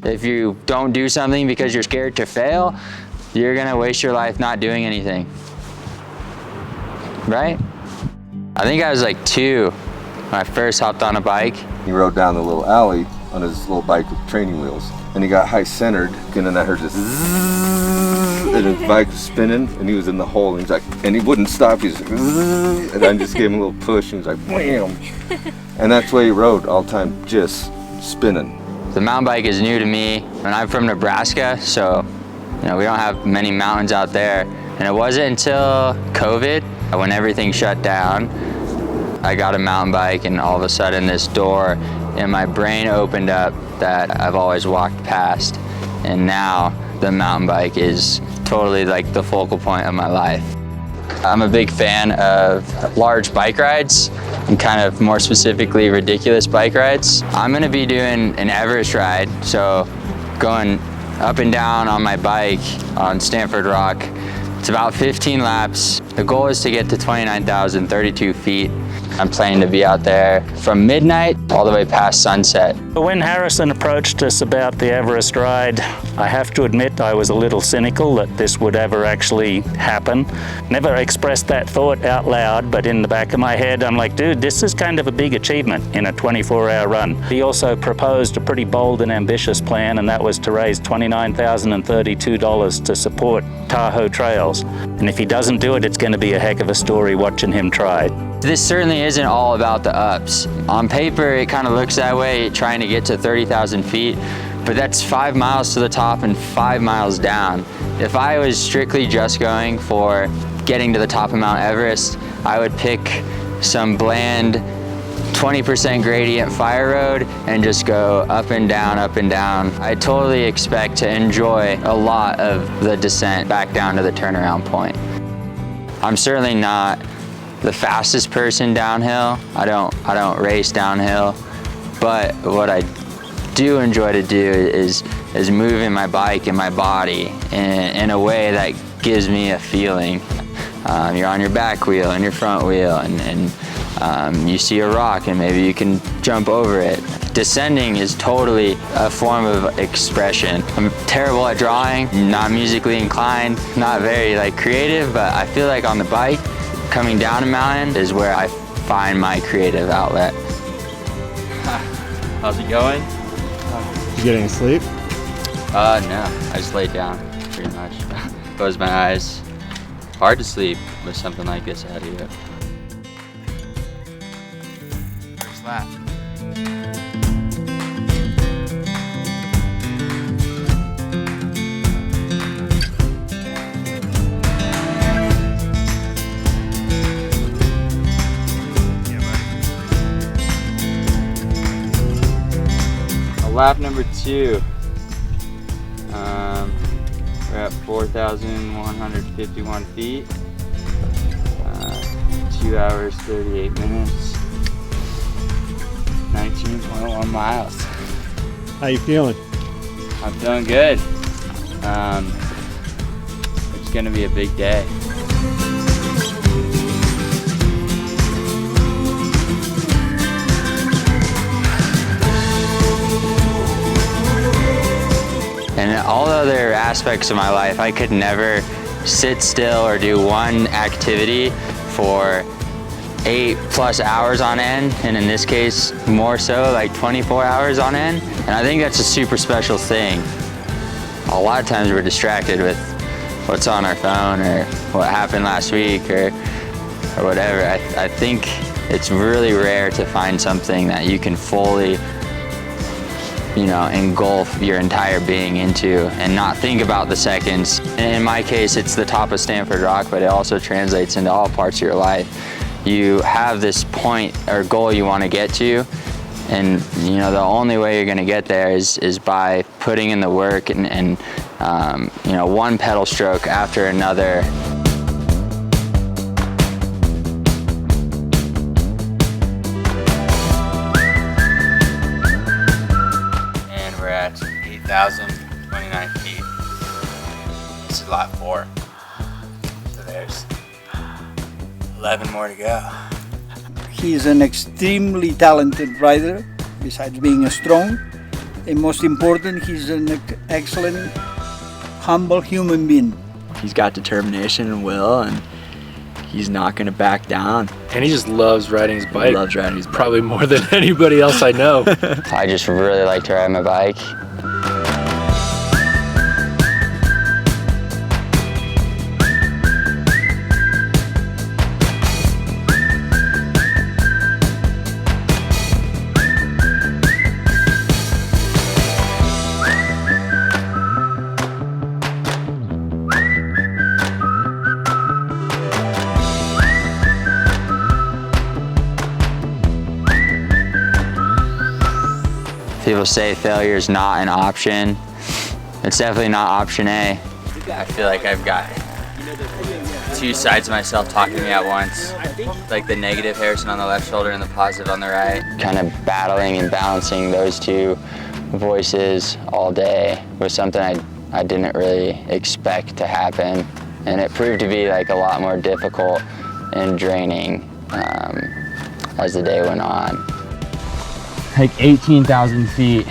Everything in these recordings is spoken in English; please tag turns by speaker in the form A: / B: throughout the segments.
A: If you don't do something because you're scared to fail, you're gonna waste your life not doing anything, right? I think I was like 2 when I first hopped on a bike.
B: He rode down the little alley on his little bike with training wheels, and he got high-centered, and then I heard this zzzz, and his bike was spinning, and he was in the hole, and he's like, and he wouldn't stop, he's like, zzzz, and I just gave him a little push, and he's like, wham! And that's the way he rode all the time, just spinning.
A: The mountain bike is new to me, and I'm from Nebraska, so we don't have many mountains out there. And it wasn't until COVID, when everything shut down, I got a mountain bike, and all of a sudden this door in my brain opened up that I've always walked past. And now the mountain bike is totally like the focal point of my life. I'm a big fan of large bike rides, and kind of more specifically ridiculous bike rides. I'm gonna be doing an Everest ride, so going up and down on my bike on Stanford Rock. It's about 15 laps. The goal is to get to 29,032 feet. I'm planning to be out there from midnight all the way past sunset.
C: When Harrison approached us about the Everest ride, I have to admit I was a little cynical that this would ever actually happen. Never expressed that thought out loud, but in the back of my head, I'm like, dude, this is kind of a big achievement in a 24-hour run. He also proposed a pretty bold and ambitious plan, and that was to raise $29,032 to support Tahoe trails. And if he doesn't do it, it's going to be a heck of a story watching him try.
A: This certainly isn't all about the ups. On paper, it kind of looks that way, trying to get to 30,000 feet, but that's 5 miles to the top and 5 miles down. If I was strictly just going for getting to the top of Mount Everest, I would pick some bland 20% gradient fire road and just go up and down, up and down. I totally expect to enjoy a lot of the descent back down to the turnaround point. I'm certainly not the fastest person downhill. I don't race downhill, but what I do enjoy to do is moving my bike and my body in a way that gives me a feeling. You're on your back wheel and your front wheel, and you see a rock and maybe you can jump over it. Descending is totally a form of expression. I'm terrible at drawing, not musically inclined, not very creative, but I feel like on the bike, coming down a mountain is where I find my creative outlet. How's it going?
D: You getting asleep?
A: No, I just laid down, pretty much. Closed my eyes. Hard to sleep with something like this ahead of you. First lap. 2. We're at 4,151 feet. 2 hours, 38 minutes. 19.1 miles.
D: How you feeling?
A: I'm feeling good. It's gonna be a big day. And all other aspects of my life, I could never sit still or do one activity for 8+ hours on end, and in this case, more so, like 24 hours on end. And I think that's a super special thing. A lot of times we're distracted with what's on our phone or what happened last week or whatever. I think it's really rare to find something that you can fully engulf your entire being into and not think about the seconds. And in my case, it's the top of Stanford Rock, but it also translates into all parts of your life. You have this point or goal you want to get to, and the only way you're going to get there is by putting in the work and one pedal stroke after another. And we're at 8,029 feet. This is lot 4. So there's 11 more to go.
E: He is an extremely talented rider, besides being strong, And most important, he's an excellent, humble human being.
F: He's got determination and will, and he's not going to back down.
G: And he just loves riding his bike.
F: He loves riding his bike.
G: Probably more than anybody else I know.
A: I just really like to ride my bike. People say failure is not an option. It's definitely not option A. I feel like I've got two sides of myself talking to me at once. Like the negative Harrison on the left shoulder and the positive on the right. Kind of battling and balancing those two voices all day was something I didn't really expect to happen. And it proved to be like a lot more difficult and draining as the day went on. Like 18,000 feet,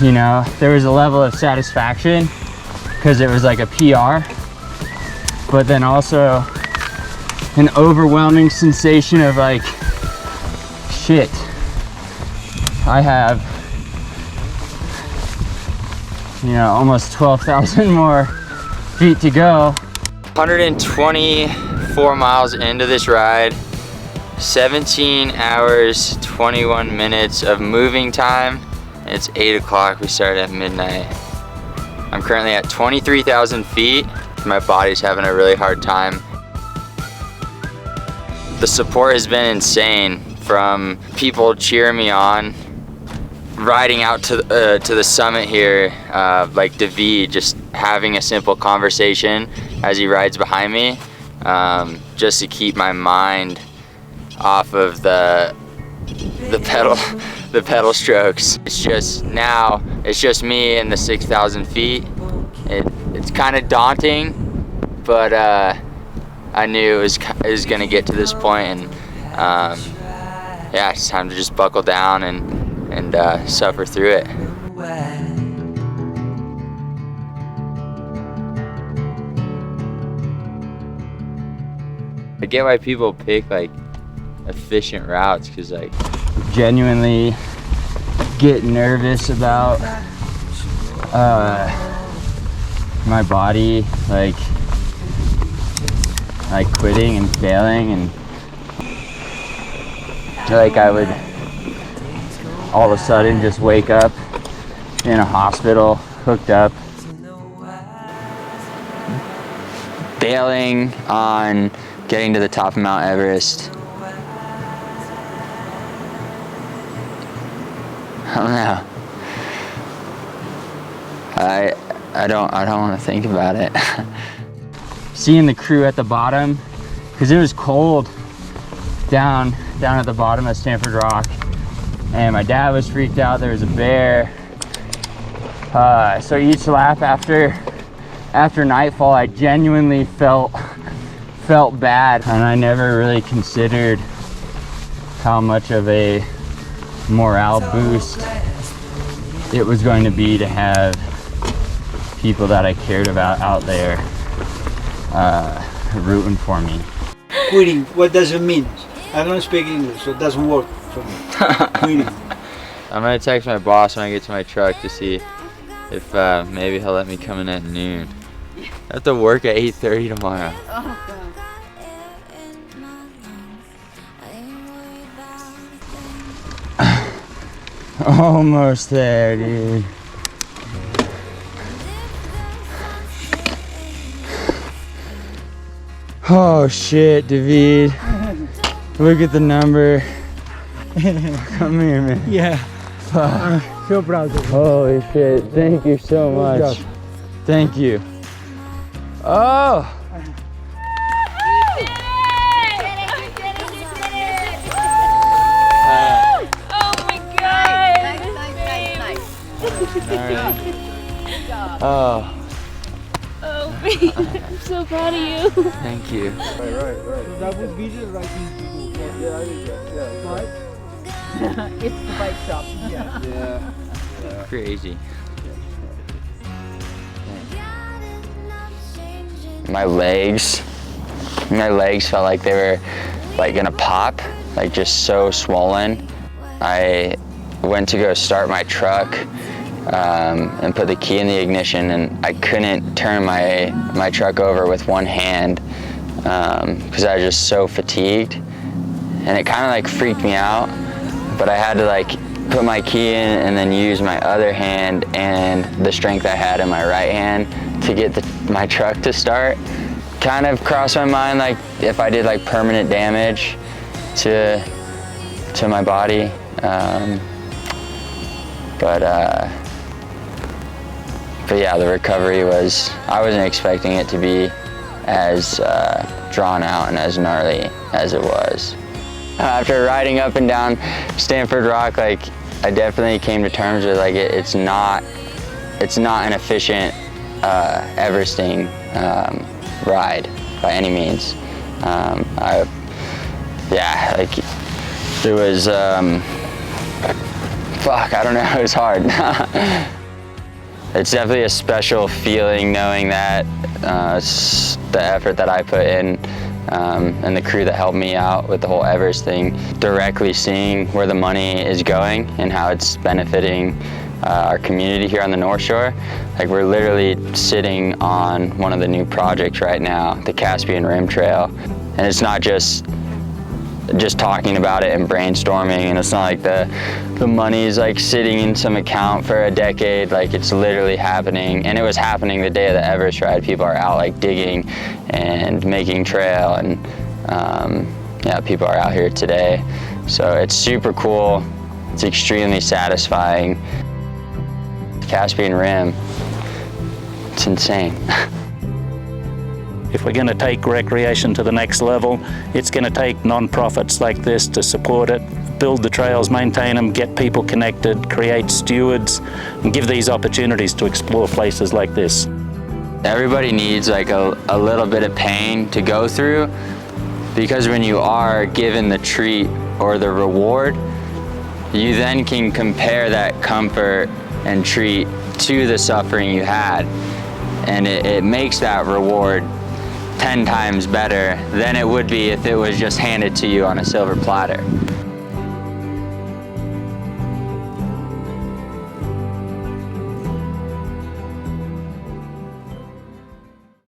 A: you know, there was a level of satisfaction because it was like a PR, but then also an overwhelming sensation of like, shit, I have, you know, almost 12,000 more feet to go. 124 miles into this ride, 17 hours, 21 minutes of moving time. It's 8 o'clock, we started at midnight. I'm currently at 23,000 feet. My body's having a really hard time. The support has been insane, from people cheering me on, riding out to the summit here, like David, just having a simple conversation as he rides behind me, just to keep my mind off of the pedal strokes. It's just now, it's just me and the 6,000 feet. It's kind of daunting, but I knew it was gonna get to this point, and yeah, it's time to just buckle down and suffer through it. I get why people pick like efficient routes, because like genuinely get nervous about my body like quitting and failing, and like I would all of a sudden just wake up in a hospital hooked up. Bailing on getting to the top of Mount Everest. I don't know. I don't want to think about it. Seeing the crew at the bottom, because it was cold down at the bottom of Stanford Rock, and my dad was freaked out. There was a bear. So each lap after nightfall, I genuinely felt bad, and I never really considered how much of a morale boost it was going to be to have people that I cared about out there rooting for me.
E: Quitting, what does it mean? I don't speak English, so it doesn't work for me. Quitting.
A: I'm gonna text my boss when I get to my truck to see if maybe he'll let me come in at noon. I have to work at 8:30 tomorrow.
H: Oh, God.
A: Almost there, dude. Oh shit, David. Look at the number. Come here, man.
E: Yeah.
A: Fuck.
E: So proud of you.
A: Holy shit, thank you so much. Thank you. Oh! Oh.
H: Oh, I'm so proud of you.
A: Thank you.
E: Right. That was video right in. Yeah.
H: It's the bike shop.
E: Yeah.
A: Crazy. My legs felt like they were like gonna pop, like just so swollen. I went to go start my truck and put the key in the ignition, and I couldn't turn my truck over with one hand because I was just so fatigued, and it kind of like freaked me out. But I had to like put my key in and then use my other hand and the strength I had in my right hand to get my truck to start. Kind of crossed my mind like if I did like permanent damage to my body. But yeah, the recovery I wasn't expecting it to be as drawn out and as gnarly as it was. After riding up and down Stanford Rock, like I definitely came to terms with like it's not an efficient Everesting ride by any means. Yeah, like it was fuck, I don't know, it was hard. It's definitely a special feeling knowing that the effort that I put in and the crew that helped me out with the whole Everest thing, directly seeing where the money is going and how it's benefiting our community here on the North Shore. Like we're literally sitting on one of the new projects right now, the Caspian Rim Trail. And it's not just talking about it and brainstorming, and it's not like the money is like sitting in some account for a decade. Like it's literally happening, and it was happening the day of the Everest ride. People are out like digging and making trail, and yeah, people are out here today. So it's super cool. It's extremely satisfying. Caspian Rim, it's insane.
C: If we're going to take recreation to the next level, it's going to take non-profits like this to support it, build the trails, maintain them, get people connected, create stewards, and give these opportunities to explore places like this.
A: Everybody needs like a little bit of pain to go through, because when you are given the treat or the reward, you then can compare that comfort and treat to the suffering you had. And it makes that reward 10 times better than it would be if it was just handed to you on a silver platter.